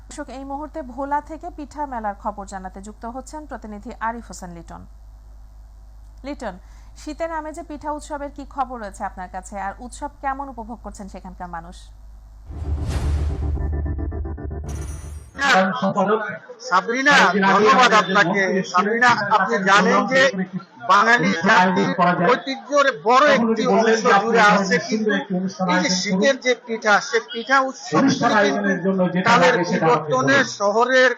দর্শক, এই মুহূর্তে ভোলা থেকে পিঠা মেলার খবর জানাতে যুক্ত হচ্ছেন প্রতিনিধি আরিফ হোসেন লিটন। লিটন, শীতের আমেজে পিঠা উৎসবের কি খবর রয়েছে আপনার কাছে, আর উৎসব কেমন উপভোগ করছেন সেখানকার মানুষ? সাবরিনা, ধন্যবাদ আপনাকে। সাবরিনা, আপনি জানেন যে বাঙালি জাতির ঐতিহ্যের বড় একটি অংশ জুড়ে আছে কিন্তু এই যে শীতের যে পিঠা, সে পিঠা উৎসব কালের পরিবর্তনে শহরের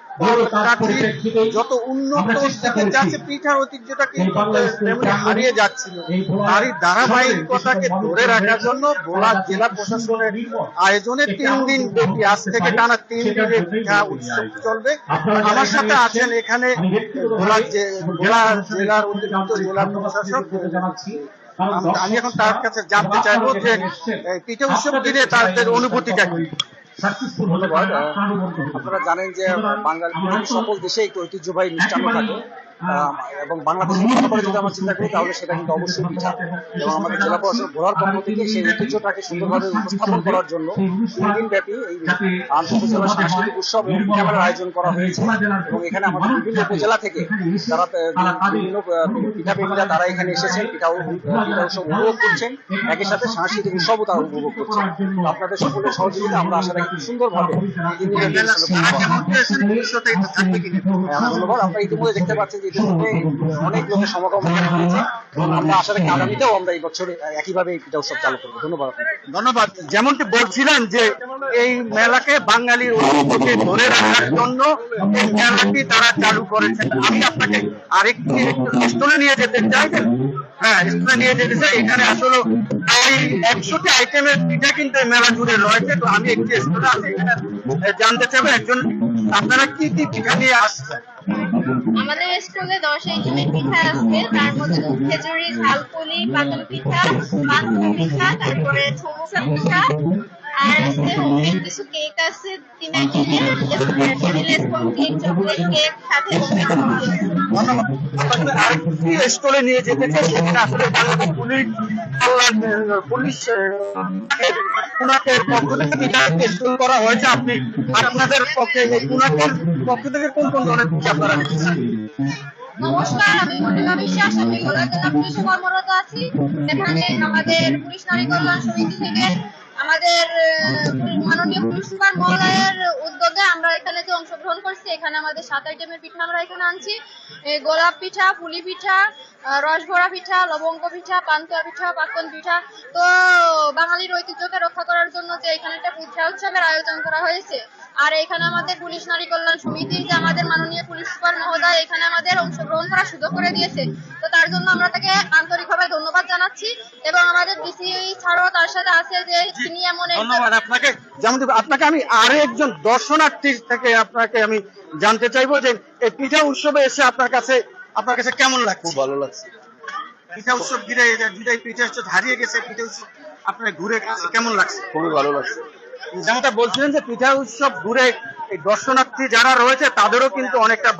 কাঠির যত উন্নত দিকে যাচ্ছে পিঠার ঐতিহ্যটা কিন্তু তেমনি হারিয়ে যাচ্ছিল। তারই ধারাবাহিকতাকে ধরে রাখার জন্য ভোলা জেলা প্রশাসনের আয়োজনে 3 দিন ব্যাপী, আজ থেকে টানা 3 দিনের পিঠা উৎসব চলবে। আমার সাথে আছেন এখানে ভোলা জেলার অতিরিক্ত জেলা প্রশাসক। আমি এখন তার কাছে জানতে চাইবো যে পিঠা উৎসব দিনে তাদের অনুভূতিটা কি। ধন্যবাদ। আপনারা জানেন যে বাঙালি সকল দেশে একটি ঐতিহ্যবাহী মিষ্টান্ন থাকে, এবং বাংলাদেশের কথা করে যদি আমরা চিন্তা করি তাহলে সেটা কিন্তু অবশ্যই পিঠা। এবং আমাদের জেলা প্রশাসন ভোলার পক্ষ থেকে সেই ঐতিহ্যটাকে সুন্দরভাবে উপস্থাপন করার জন্য 3 দিন ব্যাপী এই আন্তঃজেলা সাংস্কৃতিক উৎসব এবং পিঠা মেলার আয়োজন করা হয়েছে। এবং এখানে আমাদের বিভিন্ন উপজেলা থেকে যারা বিভিন্ন পিঠা প্রেমীরা তারা এখানে এসেছেন, পিঠা উৎসব উপভোগ করছেন, একই সাথে সাংস্কৃতিক উৎসবও তারা উপভোগ করছেন। আপনাদের সকলের সহযোগিতা আমরা আশা রাখি সুন্দরভাবে। ধন্যবাদ। আমরা ইতিমধ্যে দেখতে পাচ্ছি যে অনেক লোকের সমাগম হয়েছে এবং আমরা আশা রাখি আগামীতেও আমরা এই বছর একইভাবে এই পিঠা উৎসব চালু করবো। ধন্যবাদ। যেমনটি বলছিলেন যে এই মেলাকে বাঙালির ঐতিহ্যকে ধরে রাখার জন্য এই মেলাটি তারা চালু করেছেন। আমি আপনাকে আরেকটি স্টলে নিয়ে যেতে চাই। হ্যাঁ, স্টলে নিয়ে যেতে চাই। এখানে আসলে এই 100টি আইটেমের পিঠা কিন্তু মেলা জুড়ে রয়েছে। তো আমি একটি স্টলে আছি, এখানে জানতে চাইবো একজন আপনারা কি কি পিঠা নিয়ে আসছেন। আমাদের স্কুলে 10 আইটেমের পিঠা আছে, তার মধ্যে খেজুরি, ঝালপুলি, পাতল পিঠা, পান্তুয়া পিঠা, তারপরে সমোসা পিঠা, আর আছে হোমমেড কিছু কেক আছে 3 আইটেমের, vanilla sponge cake, chocolate cake, সাথে আরেকটি স্টলে নিয়ে যেতে চাই। সেখানে আসলে পুলিশ পুনাকের পক্ষ থেকে পিঠা স্টল করা হয়েছে। আপনি আপনাদের পক্ষে এই পুনাকের পক্ষ থেকে কোন কোন ধরনের পিঠা আপনারা নিচ্ছেন? নমস্কার, আমি মনিকা বিশ্বাস, আমি ভোলা জেলা পুলিশে কর্মরত আছি। এখানে আমাদের পুলিশ নারী কল্যাণ সমিতি থেকে আমাদের মাননীয় পুলিশ সুপার মহোদয়ের উদ্যোগে আমরা এখানে যে অংশগ্রহণ করছি, এখানে আমাদের 7 আইটেমের পিঠা আমরা এখানে আনছি। গোলাপ পিঠা, পুলি পিঠা, রসভরা পিঠা, লবঙ্গ পিঠা, পান্তুয়া পিঠা, পাকন পিঠা। তো বাঙালির ঐতিহ্যকে রক্ষা করার জন্য যে এখানে একটা পিঠা উৎসবের আয়োজন করা হয়েছে, আর এখানে আমাদের পুলিশ নারী কল্যাণ সমিতির যে আমাদের মাননীয় পুলিশ সুপার মহোদয় এখানে আমাদের অংশগ্রহণ করার সুযোগ করে দিয়েছে। তো তার জন্য আমরা তাকে আন্তরিকভাবে ধন্যবাদ জানাচ্ছি। এবং আমাদের ডিসি ছাড়াও তার সাথে আছে যে তিনি এমন ধন্যবাদ আপনাকে। যেমন আপনাকে আমি আরো একজন দর্শনার্থী থেকে আপনাকে আমি জানতে চাইবো যে এই পিঠা উৎসবে এসে আপনার কাছে কেমন লাগছে? খুব ভালো লাগছে। পিঠা উৎসব ঘিরে যেটা পিঠা উৎসব হারিয়ে গেছে, পিঠা উৎসব আপনার ঘুরে কেমন লাগছে? খুবই ভালো লাগছে। যেমনটা বলছিলেন যে পিঠা উৎসব ঘুরে এই দর্শনার্থী যারা রয়েছে তাদেরও কিন্তু অনেকটা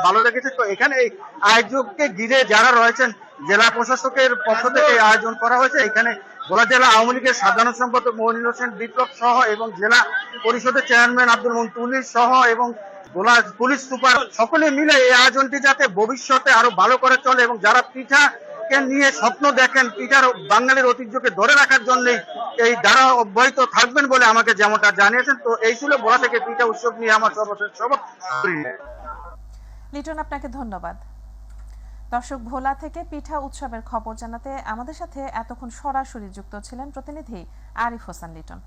ভালো লেগেছে। তো এখানে এই আয়োজককে ঘিরে যারা রয়েছেন, জেলা প্রশাসকের পক্ষ থেকে আয়োজন করা হয়েছে। এখানে ভোলা জেলা আওয়ামী লীগের সাধারণ সম্পাদক মনির হোসেন বিপ্লব সহ এবং জেলা পরিষদের চেয়ারম্যান আব্দুল মুন্তুলি সহ এবং ভোলা পুলিশ সুপার সকলে মিলে এই আয়োজনটি যাতে ভবিষ্যতে আরো ভালো করে চলে এবং যারা পিঠাকে নিয়ে স্বপ্ন দেখেন, পিঠার বাঙালির ঐতিহ্যকে ধরে রাখার জন্য এই ধারা অব্যাহত থাকবেন বলে আমাকে যেমনটা জানিয়েছেন। তো এই ছিল ভোলা থেকে পিঠা উৎসব নিয়ে আমার সর্বশেষ খবর। লিটন, আপনাকে ধন্যবাদ। দর্শক, ভোলা থেকে পিঠা উৎসবের খবর জানাতে আমাদের সাথে এতক্ষণ সরাসরি যুক্ত ছিলেন প্রতিনিধি আরিফ হোসেন লিটন।